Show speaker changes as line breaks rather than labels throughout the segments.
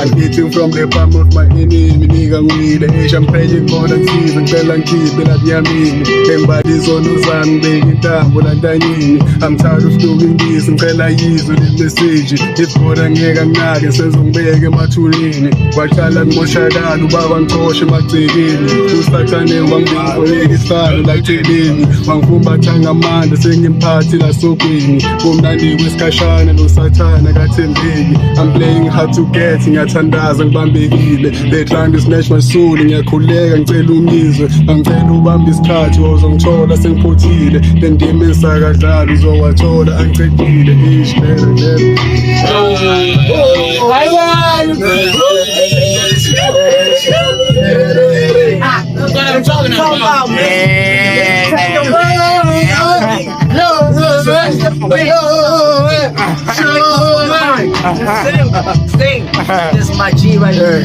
I'm eating from the palm of my enemy. Nigga ngwile champagne khona ngizive ngicela ngikhiphe la yamini engibali izono zami beka intambo lantanyini. I'm tired of doing this ngicela yizwe le message ibhola ngeke nginake sezongibeka emathulini waqala ngimoshakala ubaba ngicoshe emagcekeni usathane wangibika isalo la eceleni wangifumbatha ngamandla sengimphathi la sogwini kumnandi kwesikhashana nosathana kathembeki. I'm playing hard to get ngiyathandaza ngibambekile they trying to snatch my soul ngiyakhuleka ngicela ungizwe angicela ubambe isikhathi uzongithola sengiphothile le ndima esakadlala uzowathola angicedile ish lele
I'm talking about, Sing. This is my G right here.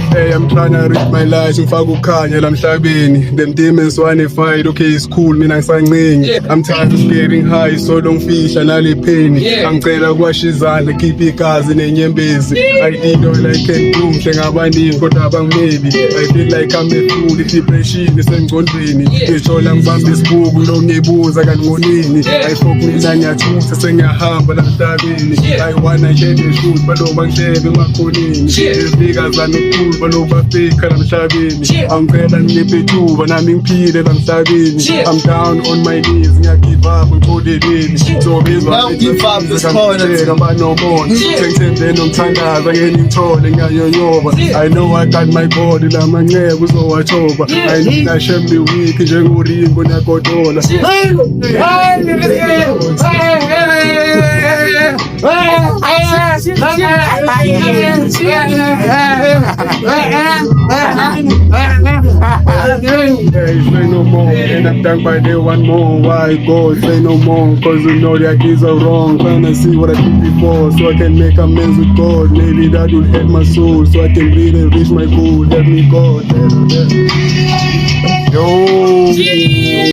Hey, I'm trying to reach my life ngifaka ukukhanya la mhlabeni them demons wannified okay it's cool mina ngisancengi I'm tired of getting high so don't ngifihla nale pain angicela kwasha izandla keep igazi nenyembezi I did all I can do mhle ngabaningi kodwa abangimebi I feel like I'm a fool depression esengcondweni ngithola ngibamba isibuku lo ngibuza kanti ngonini I fuck mina ngiyathutha sengiyahamba la mhlabeni I wanna get the truth baloba ngihlebe emakhoneni ifika zanokukhulu baloba fika la mhlabeni angicela ngiphe ithuba nami ngiphile la mhlabeni I'm down on my knees ngiyagive up ngixoleleni so bizwa abanomona sengithembe nomthandaza ngeke ngithole ngiyayonyoba I know I got my body la manxeba uzowathoba I know I shall be weak njengoringo nyagodola Say no more, and I'm done by day one more. Why God? Say no more, cause you know that these are wrong. Trying to see what I did before, so I can make amends with God. Maybe that will help my soul, so I can breathe and reach my goal. Let me go. Yo.